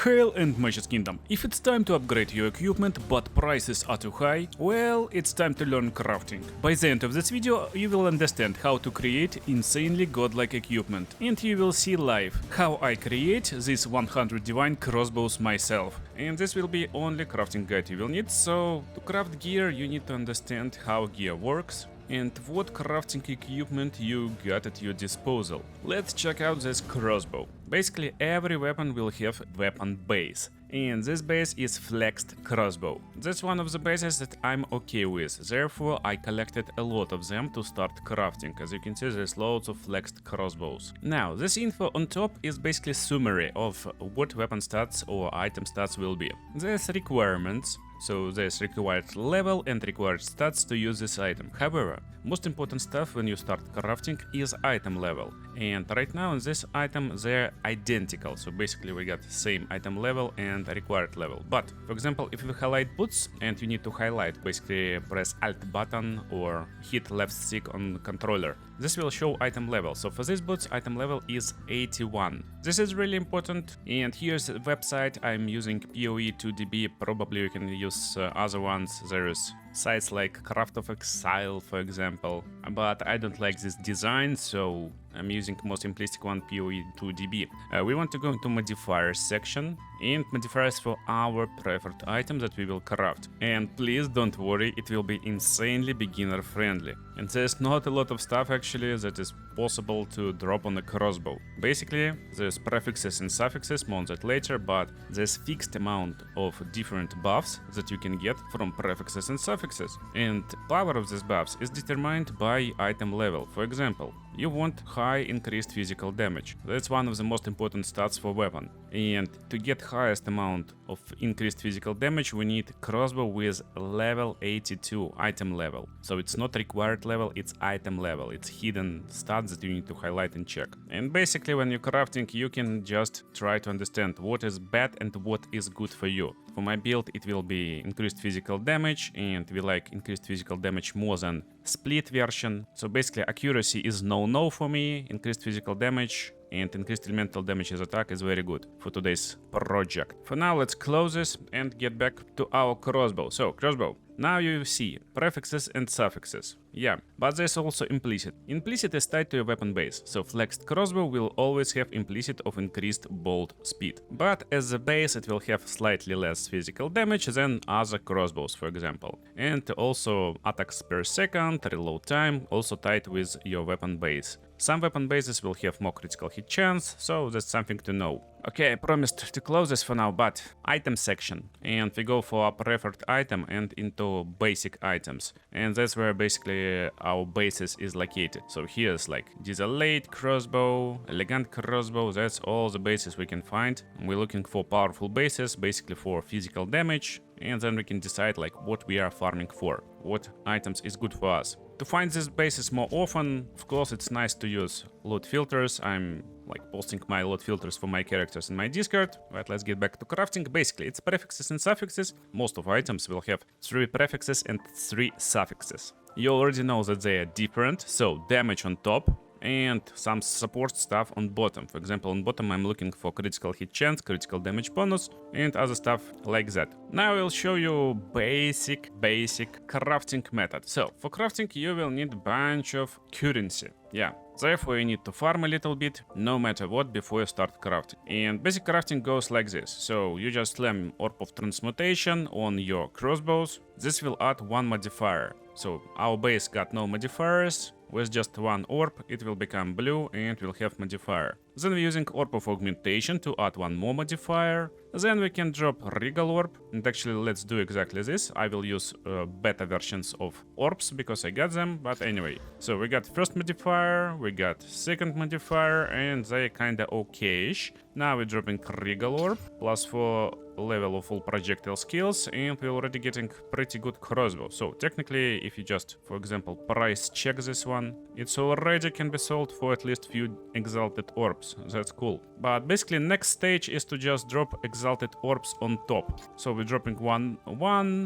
Hail and Matches Kingdom. If it's time to upgrade your equipment but prices are too high, well, it's time to learn crafting. By the end of this video you will understand how to create insanely godlike equipment, and you will see live how I create these 100 divine crossbows myself. And this will be only crafting guide you will need, so to craft gear you need to understand how gear works and what crafting equipment you got at your disposal. Let's check out this crossbow. Basically every weapon will have weapon base, and this base is flexed crossbow. That's one of the bases that I'm okay with, therefore I collected a lot of them to start crafting. As you can see, there's loads of flexed crossbows. Now this info on top is basically summary of what weapon stats or item stats will be. There's requirements, so there's required level and required stats to use this item. However, most important stuff when you start crafting is item level. And right now in this item they're identical, so basically we got same item level and required level. But for example, if you highlight boots and you need to highlight, basically press Alt button or hit left stick on controller, this will show item level. So for these boots item level is 81. This is really important, and here's the website. I'm using PoE 2DB, probably you can use other ones. There is sites like Craft of Exile, for example, but I don't like this design, so I'm using most simplistic one, PoE 2DB. We want to go into modifiers section and modifiers for our preferred item that we will craft. And please don't worry, it will be insanely beginner friendly. And there's not a lot of stuff actually that is possible to drop on a crossbow. Basically, there's prefixes and suffixes, more on that later, but there's fixed amount of different buffs that you can get from prefixes and suffixes. And power of these buffs is determined by item level. For example, you want high increased physical damage. That's one of the most important stats for weapon. And to get highest amount of increased physical damage, we need crossbow with level 82 item level. So it's not required level, it's item level. It's hidden stats that you need to highlight and check. And basically when you're crafting, you can just try to understand what is bad and what is good for you. For my build it will be increased physical damage, and we like increased physical damage more than split version. So basically accuracy is no for me, increased physical damage and increased elemental damage as attack is very good for today's project. For now let's close this and get back to our crossbow. So crossbow, now you see prefixes and suffixes. Yeah, but there's also implicit. Implicit is tied to your weapon base, so flexed crossbow will always have implicit of increased bolt speed. But as a base it will have slightly less physical damage than other crossbows, for example. And also attacks per second, reload time, also tied with your weapon base. Some weapon bases will have more critical hit chance, so that's something to know. Okay, I promised to close this for now, but item section. And we go for our preferred item and into basic items. And that's where basically our bases is located. So here's like Desecrating crossbow, elegant crossbow, that's all the bases we can find. We're looking for powerful bases, basically for physical damage. And then we can decide like what we are farming for, what items is good for us. To find these bases more often, of course, it's nice to use loot filters. I'm like posting my loot filters for my characters in my Discord. But let's get back to crafting. Basically, it's prefixes and suffixes. Most of items will have 3 prefixes and 3 suffixes. You already know that they are different, so damage on top and some support stuff on bottom. For example, on bottom I'm looking for critical hit chance, critical damage bonus and other stuff like that. Now I will show you basic crafting method. So for crafting you will need a bunch of currency. Yeah, therefore you need to farm a little bit, no matter what, before you start crafting. And basic crafting goes like this. So you just slam Orb of Transmutation on your crossbows. This will add 1 modifier. So our base got no modifiers. With just 1 orb, it will become blue and will have modifier. Then we're using Orb of Augmentation to add 1 more modifier. Then we can drop Regal Orb, and actually let's do exactly this. I will use beta versions of orbs because I got them, but anyway. So we got first modifier, we got second modifier, and they kinda okay-ish. Now we're dropping Regal Orb, plus 4 level of all projectile skills, and we're already getting pretty good crossbow. So technically, if you just, for example, price check this one, it's already can be sold for at least few exalted orbs. orbs. That's cool. But basically next stage is to just drop exalted orbs on top. So we're dropping one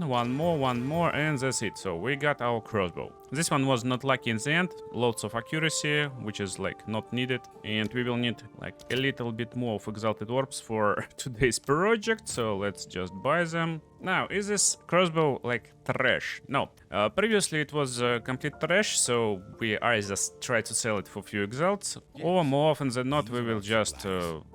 more, and that's it. So we got our crossbow. This one was not lucky in the end, lots of accuracy, which is like not needed, and we will need like a little bit more of exalted orbs for today's project, so let's just buy them. Now, is this crossbow like trash? No. Previously it was complete trash, so we either try to sell it for few exalts, or more often than not we will just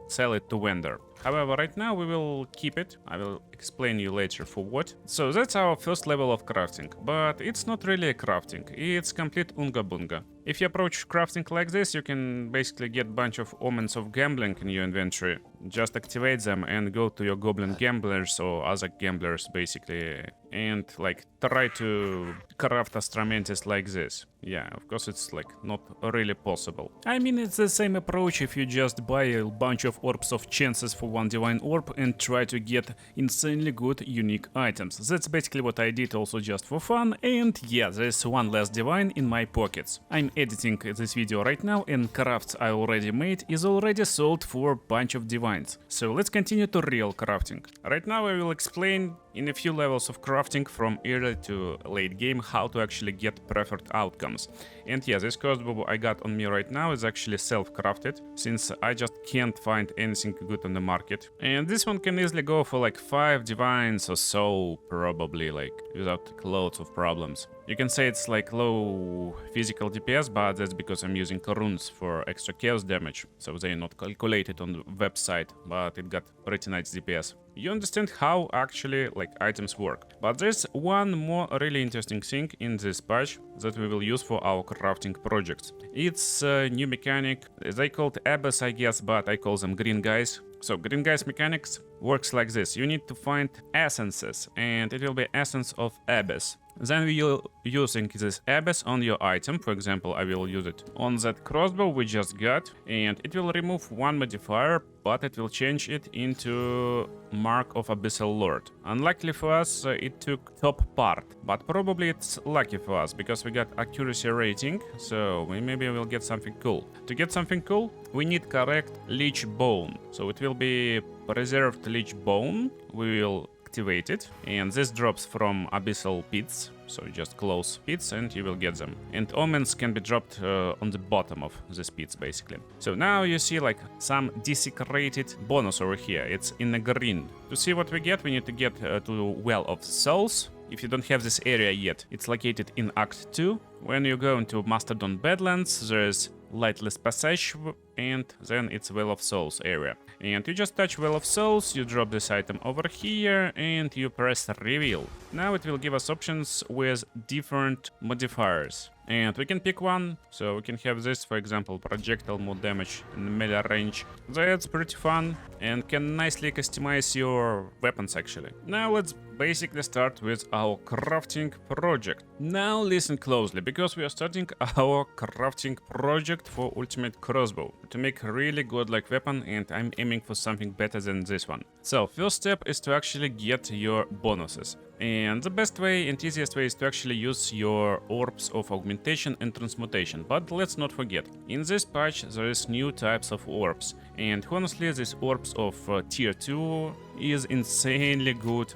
sell it to vendor. However, right now we will keep it. I will explain you later for what. So that's our first level of crafting, but it's not really a crafting, it's complete UNGA boonga. If you approach crafting like this, you can basically get a bunch of omens of gambling in your inventory. Just activate them and go to your goblin gamblers or other gamblers basically, and like try to craft Astramentis like this. Yeah, of course it's like not really possible. I mean, it's the same approach if you just buy a bunch of orbs of chances for one divine orb and try to get insanely good unique items. That's basically what I did also just for fun, and yeah, there's one less divine in my pockets. I'm editing this video right now, and crafts I already made is already sold for a bunch of divines. So let's continue to real crafting. Right now I will explain in a few levels of crafting from early to late game how to actually get preferred outcomes. And yeah, this crossbow I got on me right now is actually self-crafted, since I just can't find anything good on the market. And this one can easily go for like 5 divines or so, probably, like without loads of problems. You can say it's like low physical DPS, but that's because I'm using runes for extra chaos damage, so they're not calculated on the website, but it got pretty nice DPS. You understand how actually like items work. But there's one more really interesting thing in this patch that we will use for our crafting projects. It's a new mechanic. They called Abyss, I guess, but I call them green guys. So green guys mechanics works like this. You need to find essences, and it will be essence of Abyss. Then we will using this Abyss on your item. For example, I will use it on that crossbow we just got, and it will remove one modifier, but it will change it into Mark of Abyssal Lord. Unluckily for us, it took top part, but probably it's lucky for us because we got accuracy rating, so maybe we'll get something cool. To get something cool, we need correct Lich Bone. So it will be preserved Lich Bone. We will activate it, and this drops from Abyssal Pits, so you just close pits and you will get them. And omens can be dropped on the bottom of these pits basically. So now you see like some desecrated bonus over here, it's in the green. To see what we get, we need to get to Well of Souls. If you don't have this area yet, it's located in Act 2. When you go into Mastodon Badlands, there's Lightless Passage, and then it's Well of Souls area. And you just touch Well of Souls, you drop this item over here, and you press Reveal. Now it will give us options with different modifiers. And we can pick one, so we can have this, for example, projectile more damage in melee range. That's pretty fun and can nicely customize your weapons actually. Now let's basically start with our crafting project. Now listen closely, because we are starting our crafting project for ultimate crossbow to make a really godlike weapon, and I'm aiming for something better than this one. So first step is to actually get your bonuses. And the best way and easiest way is to actually use your orbs of augmentation and transmutation. But let's not forget, in this patch there is new types of orbs. And honestly, this orbs of tier 2 is insanely good,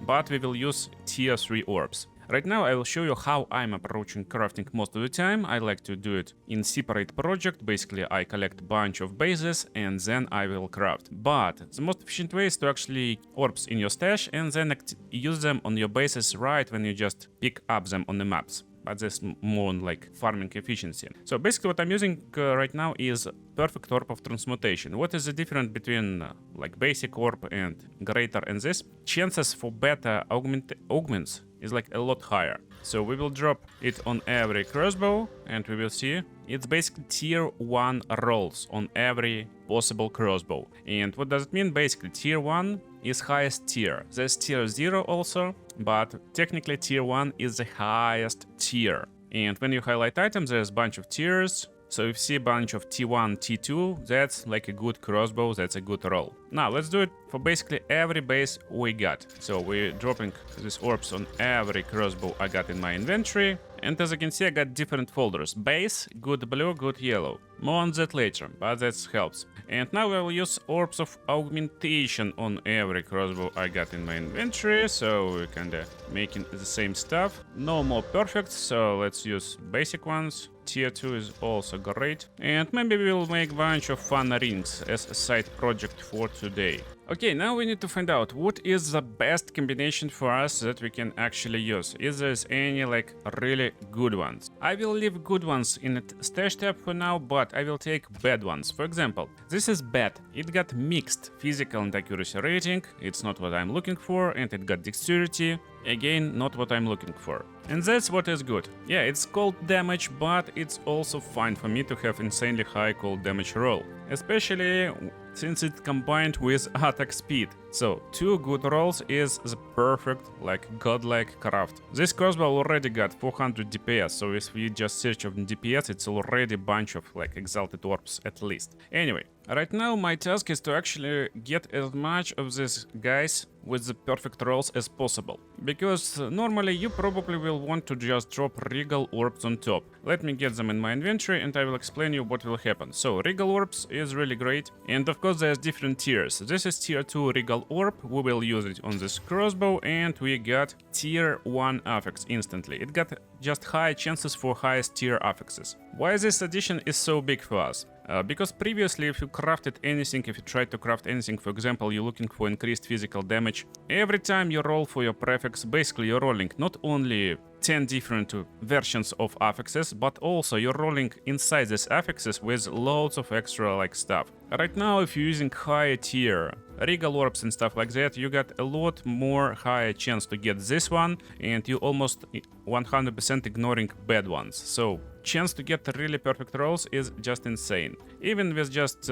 but we will use tier 3 orbs. Right now I will show you how I'm approaching crafting most of the time. I like to do it in separate project. Basically I collect a bunch of bases and then I will craft. But the most efficient way is to actually orbs in your stash and then use them on your bases right when you just pick up them on the maps. But that's more on like farming efficiency. So basically what I'm using right now is perfect orb of transmutation. What is the difference between like basic orb and greater and this? Chances for better augments is like a lot higher. So we will drop it on every crossbow and we will see it's basically tier 1 rolls on every possible crossbow. And what does it mean? Basically tier 1 is highest tier. There's tier 0 also, but technically tier 1 is the highest tier. And when you highlight items, there's a bunch of tiers. So if you see a bunch of T1, T2, that's like a good crossbow, that's a good roll. Now let's do it for basically every base we got. So we're dropping these orbs on every crossbow I got in my inventory. And as you can see, I got different folders. Base, good blue, good yellow. More on that later, but that helps. And now I will use orbs of augmentation on every crossbow I got in my inventory, so we're kinda making the same stuff. No more perfect, so let's use basic ones. Tier 2 is also great. And maybe we'll make a bunch of fun rings as a side project for today. Okay, now we need to find out what is the best combination for us that we can actually use. Is there any like really good ones? I will leave good ones in the stash tab for now, but I will take bad ones. For example, this is bad. It got mixed physical and accuracy rating. It's not what I'm looking for, and it got dexterity. Again, not what I'm looking for. And that's what is good. Yeah, it's cold damage, but it's also fine for me to have insanely high cold damage roll. Especially since it's combined with attack speed. So, 2 good rolls is the perfect, like, godlike craft. This crossbow already got 400 DPS, so if we just search on DPS, it's already a bunch of, like, exalted orbs at least. Anyway, right now my task is to actually get as much of these guys with the perfect rolls as possible. Because normally you probably will want to just drop regal orbs on top. Let me get them in my inventory and I will explain you what will happen. So, regal orbs is really great, and of course there's different tiers. This is tier 2 regal orb, we will use it on this crossbow, and we got tier 1 affix instantly. It got just high chances for highest tier affixes. Why this addition is so big for us? Because previously if you crafted anything, if you tried to craft anything, for example, you're looking for increased physical damage, every time you roll for your prefix, basically you're rolling not only 10 different versions of affixes, but also you're rolling inside these affixes with loads of extra like stuff. Right now, if you're using higher tier regal orbs and stuff like that, you got a lot more higher chance to get this one, and you almost 100% ignoring bad ones. So chance to get really perfect rolls is just insane, even with just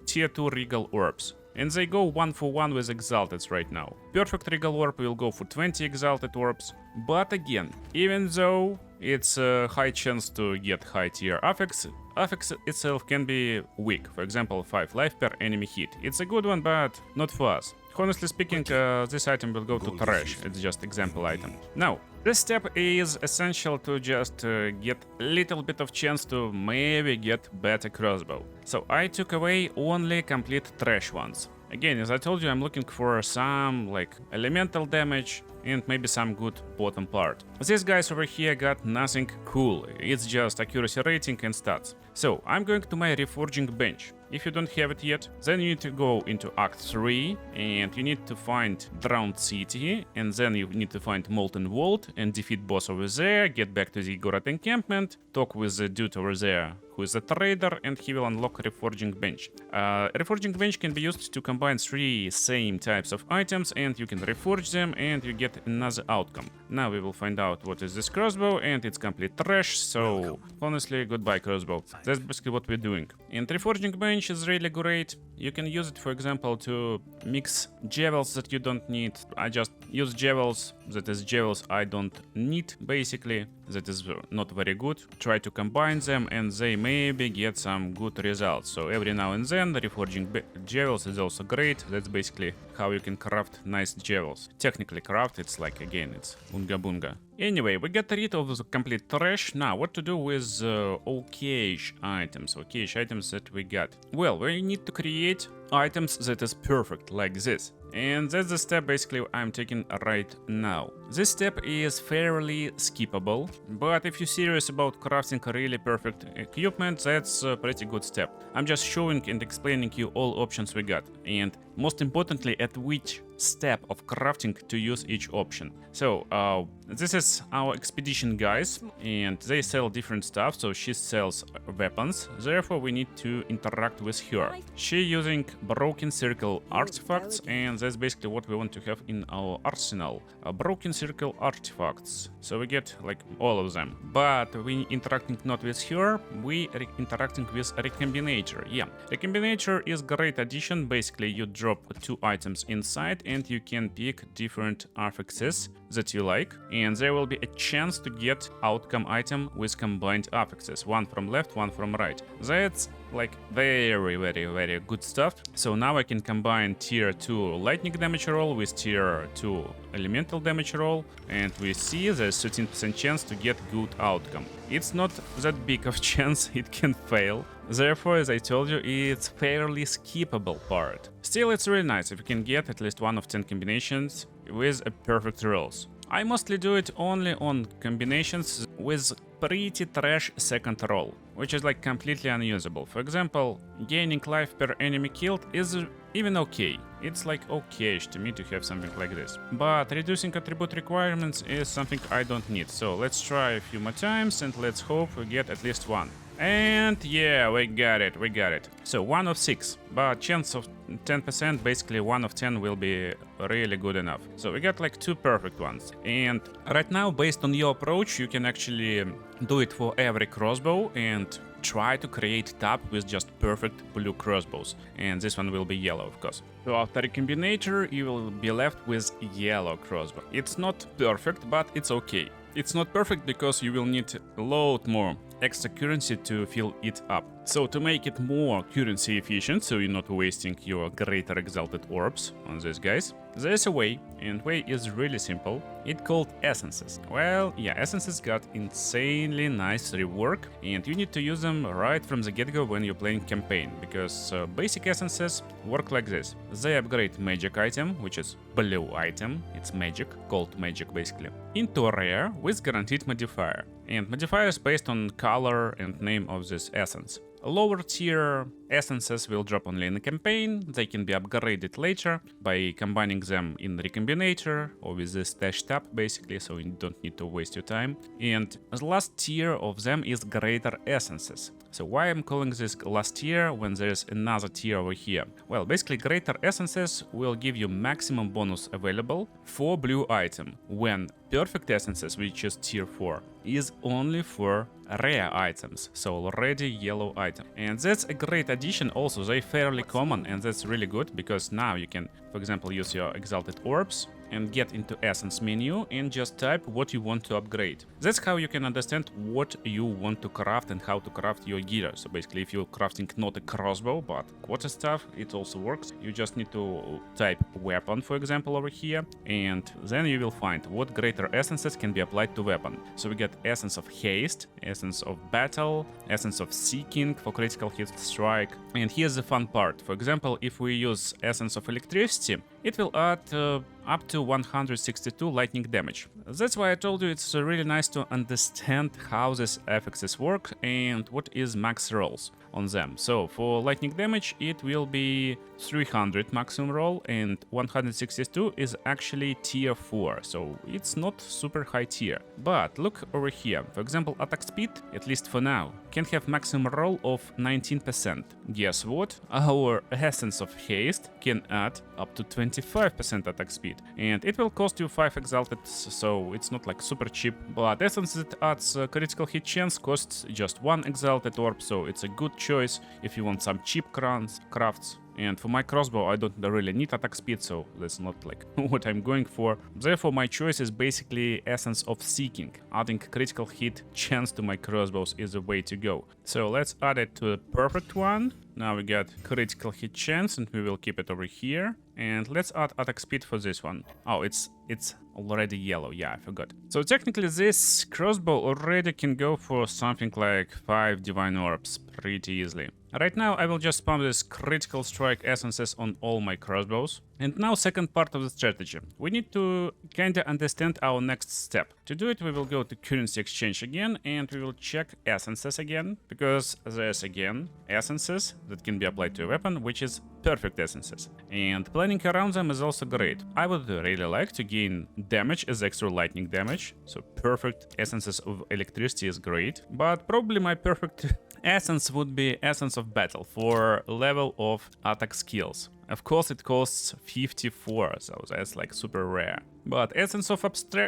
tier 2 regal orbs. And they go 1 for 1 with exalted right now. Perfect regal orb will go for 20 exalted orbs. But again, even though it's a high chance to get high tier affix itself can be weak. For example, 5 life per enemy hit. It's a good one, but not for us. Honestly speaking, this item will go to trash. It's just example item. Now, this step is essential to just get a little bit of chance to maybe get better crossbow. So I took away only complete trash ones. Again, as I told you, I'm looking for some like elemental damage and maybe some good bottom part. These guys over here got nothing cool, it's just accuracy rating and stats. So I'm going to my reforging bench. If you don't have it yet, then you need to go into Act 3 and you need to find Drowned City, and then you need to find Molten Vault and defeat boss over there, get back to the Gorat encampment, talk with the dude over there who is a trader, and he will unlock Reforging Bench. Reforging Bench can be used to combine 3 same types of items, and you can reforge them and you get another outcome. Now we will find out what is this crossbow, and it's complete trash, so honestly, goodbye crossbow. That's basically what we're doing. And Reforging Bench is really great. You can use it, for example, to mix jewels that you don't need. I just use jewels, that is jewels I don't need, basically. That is not very good. Try to combine them and they maybe get some good results. So every now and then, reforging jewels is also great. That's basically how you can craft nice jewels. Technically craft, it's like, again, it's UNGA boonga. Anyway, we get rid of the complete trash. Now, what to do with okay-ish items that we got? Well, we need to create items that is perfect, like this. And that's the step basically I'm taking right now. This step is fairly skippable, but if you're serious about crafting a really perfect equipment, that's a pretty good step. I'm just showing and explaining you all options we got, and most importantly, at which step of crafting to use each option. So, this is our expedition guys, and they sell different stuff, so she sells weapons, therefore we need to interact with her. She using broken circle artifacts, and that's basically what we want to have in our arsenal. Broken circle artifacts, so we get like all of them, but we interacting not with her, we interacting with Recombinator. Yeah, Recombinator is great addition. Basically you drop 2 items inside and you can pick different affixes that you like, and there will be a chance to get outcome item with combined affixes, one from left, one from right. That's like very good stuff. So now I can combine tier 2 lightning damage roll with tier 2 elemental damage roll, and we see there's 13% chance to get good outcome. it's not that big of chance it can fail. Therefore, as I told you, it's fairly skippable part. Still, it's really nice if you can get at least 1 of 10 combinations with a perfect rolls. I mostly do it only on combinations with pretty trash second roll, which is like completely unusable. For example, gaining life per enemy killed is even okay. It's like okay-ish to me to have something like this. But reducing attribute requirements is something I don't need. So let's try a few more times and let's hope we get at least 1. And yeah, we got it. So 1 of 6, but chance of 10%, basically 1 of 10 will be really good enough. So we got like 2 perfect ones. And right now, based on your approach, you can actually do it for every crossbow and try to create tab with just perfect blue crossbows. And this one will be yellow, of course. So after Recombinator, you will be left with yellow crossbow. It's not perfect, but it's okay. It's not perfect because you will need a lot more extra currency to fill it up. So to make it more currency efficient, so you're not wasting your greater exalted orbs on these guys, there's a way, and way is really simple. It's called essences. Well, yeah, essences got insanely nice rework, and you need to use them right from the get-go when you're playing campaign, because basic essences work like this. They upgrade magic item, which is blue item, it's magic, called magic basically, into rare with guaranteed modifier. And modifiers based on color and name of this essence. Lower tier essences will drop only in the campaign, they can be upgraded later by combining them in Recombinator or with the stash tab basically, so you don't need to waste your time. And the last tier of them is greater essences. So why I'm calling this last tier when there's another tier over here? Well, basically greater essences will give you maximum bonus available for blue item, when perfect essences, which is tier 4, is only for rare items, so already yellow item. And that's a great addition also, they're fairly common and that's really good because now you can, for example, use your exalted orbs and get into essence menu and just type what you want to upgrade. That's how you can understand what you want to craft and how to craft your gear. So basically if you're crafting not a crossbow but quarter stuff, it also works. You just need to type weapon, for example, over here, and then you will find what greater essences can be applied to weapon. So we get essence of haste, essence of battle, essence of seeking for critical hit strike. And here's the fun part. For example, if we use essence of electricity, it will add up to 162 lightning damage. That's why I told you it's really nice to understand how these effects work and what is max rolls on them. So for lightning damage it will be 300 maximum roll, and 162 is actually tier 4, so it's not super high tier. But look over here, for example, attack speed, at least for now, can have maximum roll of 19%. Guess what? Our essence of haste can add up to 25% attack speed, and it will cost you 5 exalted, so it's not like super cheap. But essence that adds critical hit chance costs just 1 exalted orb, so it's a good choice if you want some cheap crafts. And for my crossbow I don't really need attack speed, so that's not like what I'm going for. Therefore my choice is basically essence of seeking. Adding critical hit chance to my crossbows is the way to go. So let's add it to the perfect one. Now we got critical hit chance and we will keep it over here. And let's add attack speed for this one. Oh, it's already yellow, yeah, I forgot. So technically this crossbow already can go for something like 5 divine orbs pretty easily. Right now I will just spam this critical strike essences on all my crossbows. And now second part of the strategy. We need to kinda understand our next step. To do it we will go to currency exchange again and we will check essences again, because there's again essences that can be applied to a weapon, which is perfect essences. And planning around them is also great. I would really like to gain damage as extra lightning damage, so perfect essences of electricity is great, but probably my perfect essence would be essence of battle for level of attack skills. Of course it costs 54, so that's like super rare. But essence of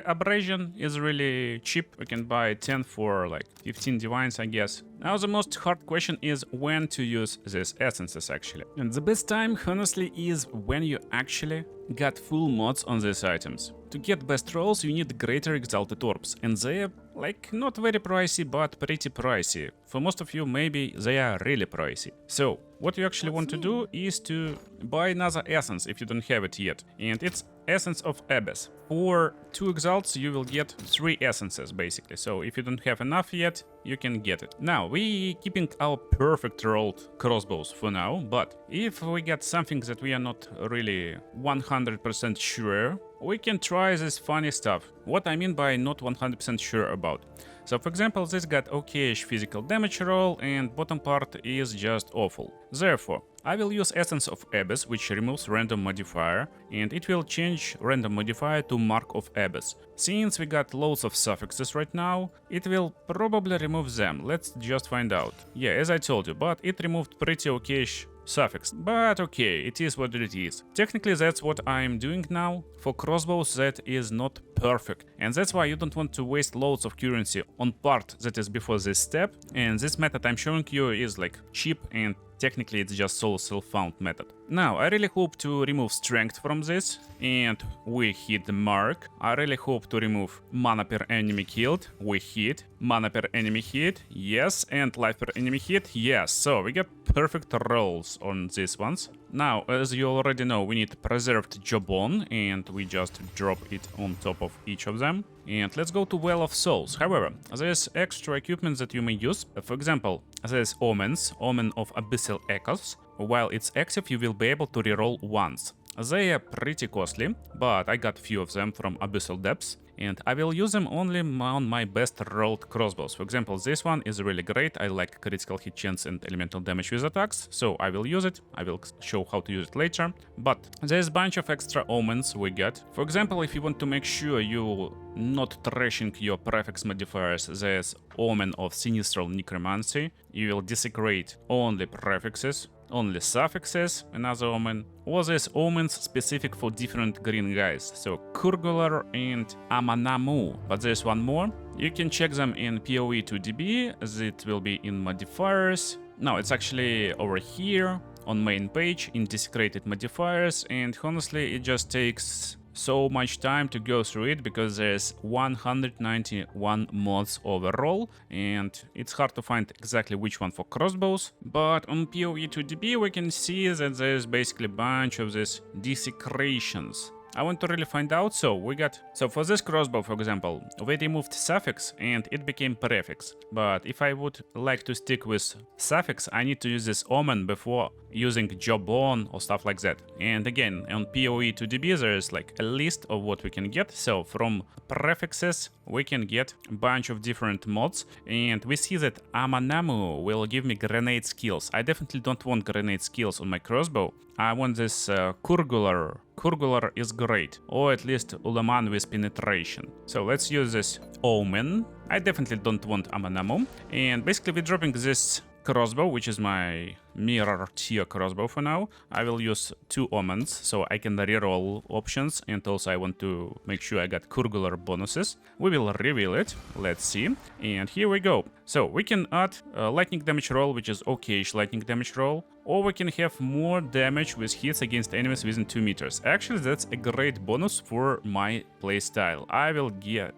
abrasion is really cheap. We can buy 10 for like 15 divines, I guess. Now the most hard question is when to use these essences actually. And the best time honestly is when you actually got full mods on these items. To get best rolls you need greater exalted orbs, and they're like not very pricey but pretty pricey. For most of you maybe they are really pricey. So what you actually want to do is to buy another essence if you don't have it yet. And it's Essence of Abyss. For 2 exalts you will get 3 essences basically, so if you don't have enough yet, you can get it. Now, we keeping our perfect rolled crossbows for now, but if we get something that we are not really 100% sure, we can try this funny stuff. What I mean by not 100% sure about. So for example, this got okayish physical damage roll and bottom part is just awful. Therefore, I will use Essence of Abyss, which removes random modifier, and it will change random modifier to Mark of Abyss. Since we got loads of suffixes right now, it will probably remove them. Let's just find out. Yeah, as I told you, but it removed pretty okayish suffix, but okay, it is what it is. Technically that's what I'm doing now. For crossbows that is not perfect, and that's why you don't want to waste loads of currency on part that is before this step, and this method I'm showing you is like cheap and technically it's just solo self-found method. Now, I really hope to remove strength from this, and we hit the mark. I really hope to remove mana per enemy killed, we hit. Mana per enemy hit, yes, and life per enemy hit, yes. So we get perfect rolls on these ones. Now, as you already know, we need preserved jawbone, and we just drop it on top of each of them. And let's go to Well of Souls. However, there's extra equipment that you may use. For example, there's Omens, Omen of Abyssal Echoes. While it's active, you will be able to reroll once. They are pretty costly, but I got few of them from Abyssal Depths, and I will use them only on my best rolled crossbows. For example, this one is really great. I like critical hit chance and elemental damage with attacks, so I will use it. I will show how to use it later. But there's a bunch of extra omens we get. For example, if you want to make sure you not trashing your prefix modifiers, there's Omen of Sinistral Necromancy. You will desecrate only prefixes, only suffixes, another omen, or there's omens specific for different green guys, so Kurgular and Amanamu. But there's one more. You can check them in PoE 2DB, as it will be in modifiers. No, it's actually over here on main page in Desecrated modifiers, and honestly it just takes so much time to go through it because there's 191 mods overall, and it's hard to find exactly which one for crossbows. But on PoE 2DB we can see that there's basically a bunch of these desecrations. I want to really find out, so for this crossbow, for example, we removed suffix and it became prefix. But if I would like to stick with suffix, I need to use this omen before using jawbone or stuff like that. And again, on PoE 2DB there is like a list of what we can get. So from prefixes we can get a bunch of different mods, and we see that Amanamu will give me grenade skills. I definitely don't want grenade skills on my crossbow. I want this Kurgular. Kurgular is great, or at least Ulaman with penetration. So let's use this Omen. I definitely don't want Amanamu. And basically we're dropping this crossbow, which is my mirror tier crossbow for now. I will use 2 omens, so I can reroll options, and also I want to make sure I got Kurgular bonuses. We will reveal it, let's see, and here we go. So we can add lightning damage roll, which is okayish lightning damage roll, or we can have more damage with hits against enemies within 2 meters. Actually, that's a great bonus for my playstyle. I will get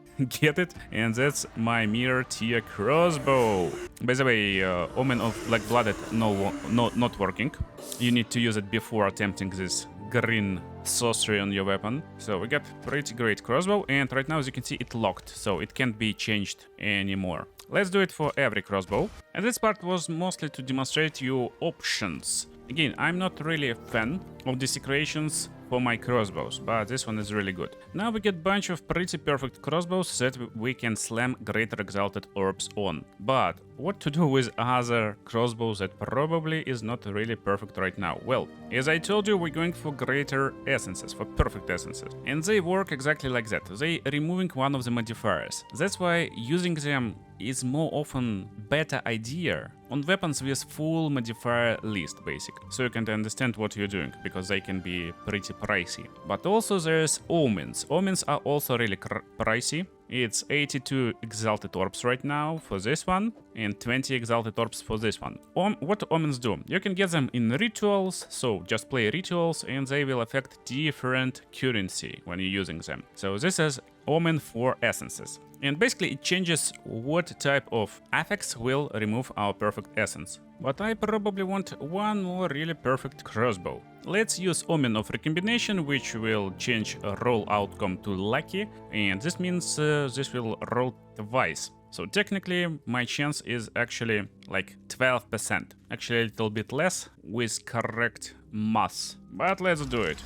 it, and that's my mirror tier crossbow. By the way, Omen of Black-Blooded not working. You need to use it before attempting this green sorcery on your weapon. So we got pretty great crossbow, and right now as you can see it locked, so it can't be changed anymore. Let's do it for every crossbow. And this part was mostly to demonstrate you options. Again, I'm not really a fan of desecrations for my crossbows, but this one is really good. Now we get a bunch of pretty perfect crossbows that we can slam greater exalted orbs on. But what to do with other crossbows that probably is not really perfect right now? Well, as I told you, we're going for greater essences, for perfect essences. And they work exactly like that. They removing one of the modifiers. That's why using them is more often better idea on weapons with full modifier list, basically, so you can understand what you're doing, because they can be pretty pricey. But also there's omens. Omens are also really pricey. It's 82 exalted orbs right now for this one, and 20 exalted orbs for this one. What omens do? You can get them in rituals, so just play rituals and they will affect different currency when you're using them. So this is omen for essences. And basically it changes what type of affix will remove our perfect essence. but I probably want one more really perfect crossbow. Let's use Omen of Recombination, which will change a roll outcome to lucky, and this means this will roll twice. So technically my chance is actually like 12%, actually a little bit less with correct math, but let's do it.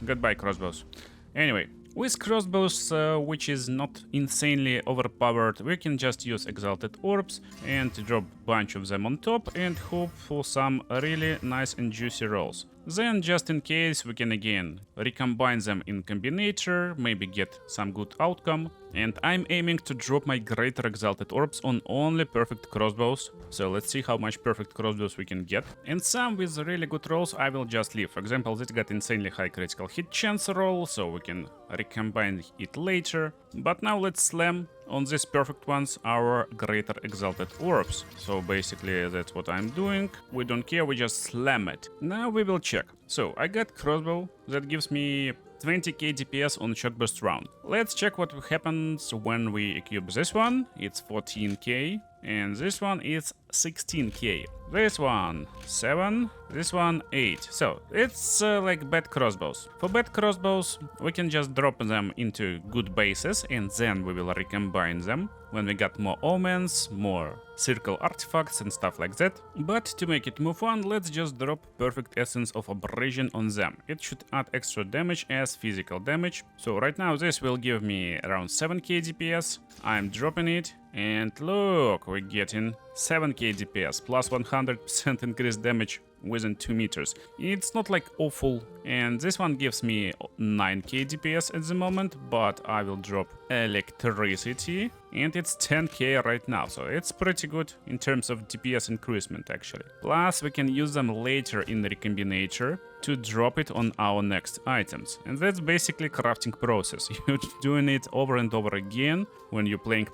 Goodbye crossbows. Anyway, with crossbows, which is not insanely overpowered, we can just use exalted orbs and drop a bunch of them on top and hope for some really nice and juicy rolls. Then, just in case, we can again recombine them in Combinator, maybe get some good outcome. And I'm aiming to drop my greater exalted orbs on only perfect crossbows. So let's see how much perfect crossbows we can get. And some with really good rolls I will just leave. For example, this got insanely high critical hit chance roll, so we can recombine it later. But now let's slam on these perfect ones our greater exalted orbs. So basically that's what I'm doing. We don't care, we just slam it. Now we will check. So I got crossbow that gives me 20k DPS on shotburst round. Let's check what happens when we equip this one. It's 14k. And this one is 16k. This one 7, this one 8. So it's like bad crossbows. For bad crossbows, we can just drop them into good bases and then we will recombine them when we got more omens, more circle artifacts and stuff like that. But to make it more fun, let's just drop perfect essence of abrasion on them. It should add extra damage as physical damage. So right now this will give me around 7k DPS. I'm dropping it. And look, we're getting 7k DPS plus 100% increased damage within 2 meters. It's not like awful, and this one gives me 9k DPS at the moment, but I will drop electricity, and it's 10k right now, so it's pretty good in terms of DPS increasement actually. Plus we can use them later in the Recombinator to drop it on our next items. And that's basically crafting process. You're doing it over and over again when you're playing,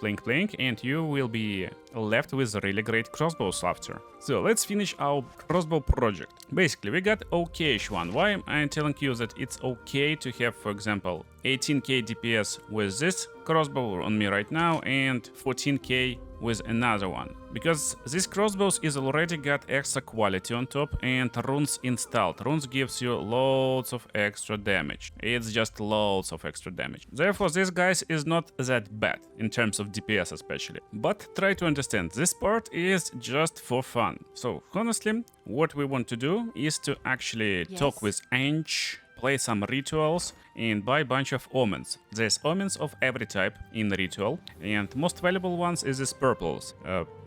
and you will be left with really great crossbows after. So let's finish our crossbow project. Basically, we got okay-ish one. Why am I telling you that it's okay to have, for example, 18k DPS with this crossbow on me right now and 14k with another one? Because this crossbows is already got extra quality on top and runes installed. Runes gives you loads of extra damage. It's just loads of extra damage. Therefore, this guys is not that bad in terms of DPS especially. But try to understand, this part is just for fun. So honestly, what we want to do is to actually talk with Ange, play some rituals and buy a bunch of omens. There's omens of every type in the ritual, and most valuable ones is this purples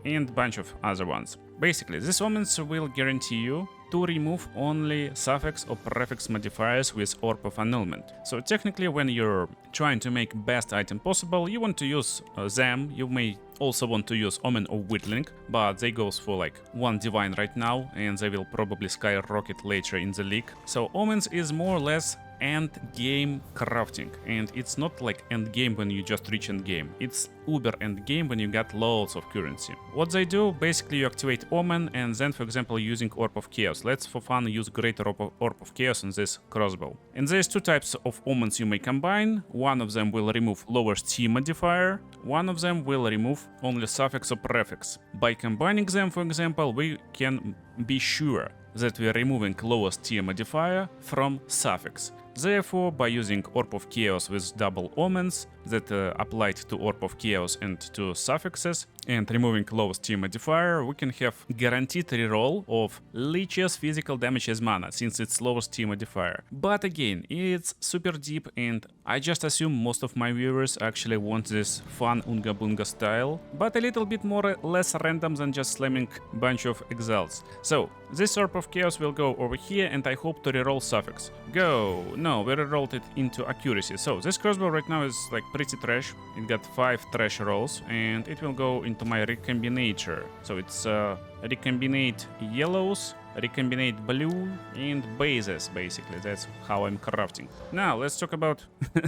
and a bunch of other ones. Basically, these omens will guarantee you to remove only suffix or prefix modifiers with Orb of Annulment. So technically, when you're trying to make best item possible, you want to use them. You may also want to use Omen or Whittling, but they goes for like 1 divine right now, and they will probably skyrocket later in the league. So Omens is more or less end game crafting, and it's not like end game when you just reach end game. It's uber end game when you got loads of currency. What they do, basically you activate Omen and then, for example, using Orb of Chaos. Let's for fun use Greater Orb of Chaos on this crossbow. And there's 2 types of Omens you may combine. One of them will remove lowest T modifier, one of them will remove only suffix or prefix. By combining them, for example, we can be sure that we are removing lowest T modifier from suffix. Therefore, by using Orb of Chaos with double omens that applied to Orb of Chaos and to suffixes, and removing lowest T modifier, we can have guaranteed reroll of Leech's physical damage as mana, since it's lowest T modifier. But again, it's super deep, and I just assume most of my viewers actually want this fun Unga Boonga style, but a little bit more less random than just slamming a bunch of exiles. So, this Orb of Chaos will go over here, and I hope to reroll suffix. Go! No, we rerolled it into accuracy. So, this crossbow right now is like pretty trash. It got 5 trash rolls, and it will go into my Recombinator. So it's recombinate yellows, recombinate blue, and bases, basically. That's how I'm crafting. Now, let's talk about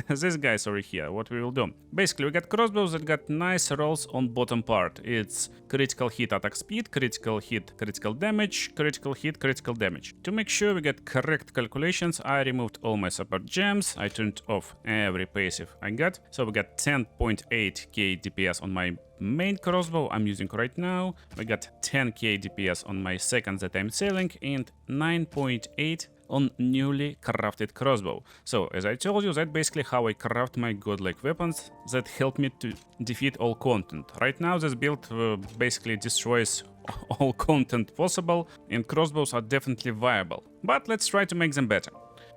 these guys over here, what we will do. Basically, we got crossbows that got nice rolls on bottom part. It's critical hit attack speed, critical hit critical damage, critical hit critical damage. To make sure we get correct calculations, I removed all my support gems, I turned off every passive I got. So we got 10.8k DPS on my main crossbow I'm using right now. We got 10k DPS on my second that I'm selling and 9.8 on newly crafted crossbow. So as I told you, that's basically how I craft my godlike weapons that help me to defeat all content. Right now this build basically destroys all content possible, and crossbows are definitely viable. But let's try to make them better.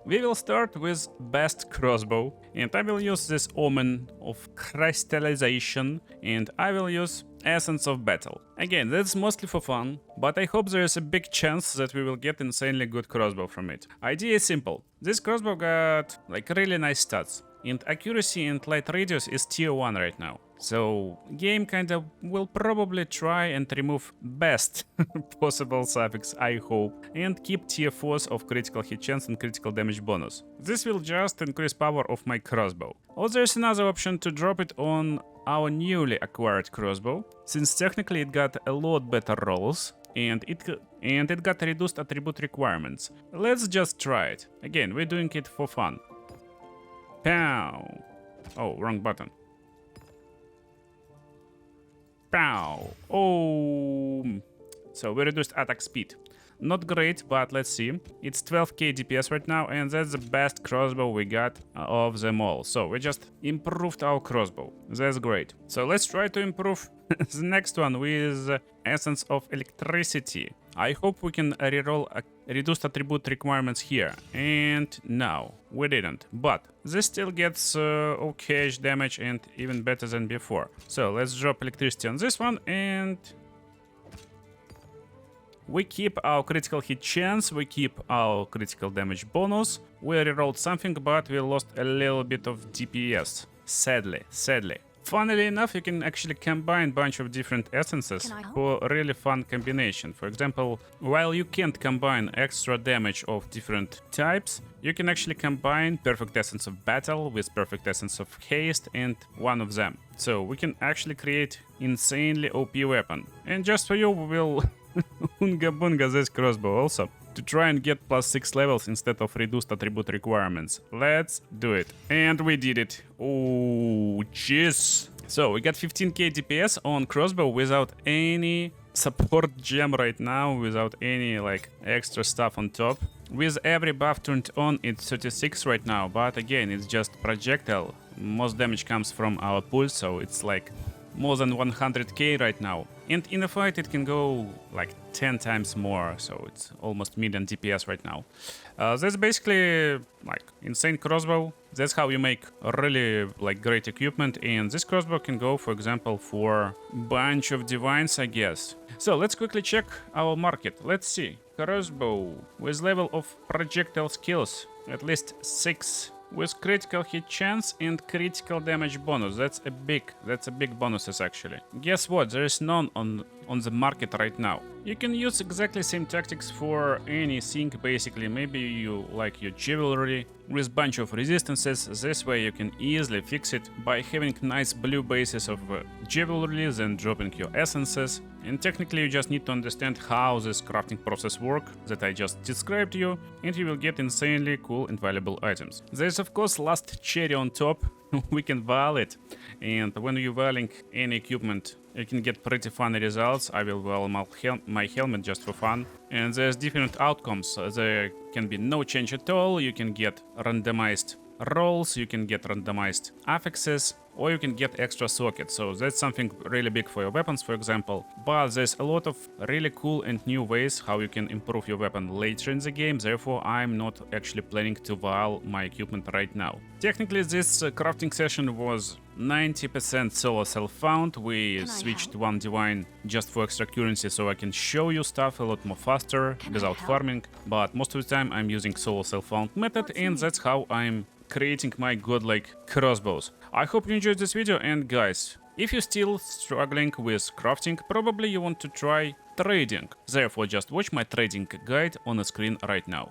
We will start with best crossbow, and I will use this omen of crystallization, and I will use essence of battle. Again, that's mostly for fun, but I hope there is a big chance that we will get insanely good crossbow from it. Idea is simple. This crossbow got like really nice stats, and accuracy and light radius is tier 1 right now. So game kinda will probably try and remove best possible suffix, I hope, and keep tier 4s of critical hit chance and critical damage bonus. This will just increase power of my crossbow. Or there's another option to drop it on our newly acquired crossbow, since technically it got a lot better rolls and it got reduced attribute requirements. Let's just try it. Again, we're doing it for fun. Pow! Oh, wrong button. Pow! Oh! So we reduced attack speed. Not great, but let's see. It's 12k DPS right now, and that's the best crossbow we got of them all. So we just improved our crossbow. That's great. So let's try to improve the next one with Essence of Electricity. I hope we can reroll reduced attribute requirements here. And no, we didn't. But this still gets okay damage and even better than before. So let's drop electricity on this one, and we keep our critical hit chance, we keep our critical damage bonus. We rerolled something, but we lost a little bit of DPS. Sadly. Funnily enough, you can actually combine a bunch of different essences for a really fun combination. For example, while you can't combine extra damage of different types, you can actually combine Perfect Essence of Battle with Perfect Essence of Haste and one of them. So we can actually create insanely OP weapon. And just for you, we will UNGA BOONGA this crossbow also, to try and get +6 levels instead of reduced attribute requirements. Let's do it. And we did it. Oh, jeez. So we got 15k DPS on crossbow without any support gem right now, without any like extra stuff on top. With every buff turned on, it's 36 right now, but again, it's just projectile. Most damage comes from our pulse, so it's like more than 100k right now. And in a fight it can go like 10 times more, so it's almost million DPS right now. That's basically like insane crossbow. That's how you make really like great equipment, and this crossbow can go, for example, for bunch of divines, I guess. So let's quickly check our market. Let's see. Crossbow with level of projectile skills at least 6. With critical hit chance and critical damage bonus. That's a big bonuses actually. Guess what? There is none on the market right now. You can use exactly same tactics for anything basically. Maybe you like your jewelry with bunch of resistances. This way you can easily fix it by having nice blue bases of jewelry, then dropping your essences. And technically you just need to understand how this crafting process works that I just described to you, and you will get insanely cool and valuable items. There's of course last cherry on top. We can vaal it, and when you're valing any equipment you can get pretty funny results. I will vaal my helmet just for fun, and there's different outcomes. There can be no change at all, you can get randomized rolls, you can get randomized affixes, or you can get extra sockets. So that's something really big for your weapons, for example. But there's a lot of really cool and new ways how you can improve your weapon later in the game. Therefore, I'm not actually planning to vaal my equipment right now. Technically, this crafting session was 90% solo self-found. We switched one divine just for extra currency, so I can show you stuff a lot more faster without farming. But most of the time I'm using solo self-found method, and that's how I'm creating my godlike crossbows. I hope you enjoyed this video, and guys, if you're still struggling with crafting, probably you want to try trading. Therefore, just watch my trading guide on the screen right now.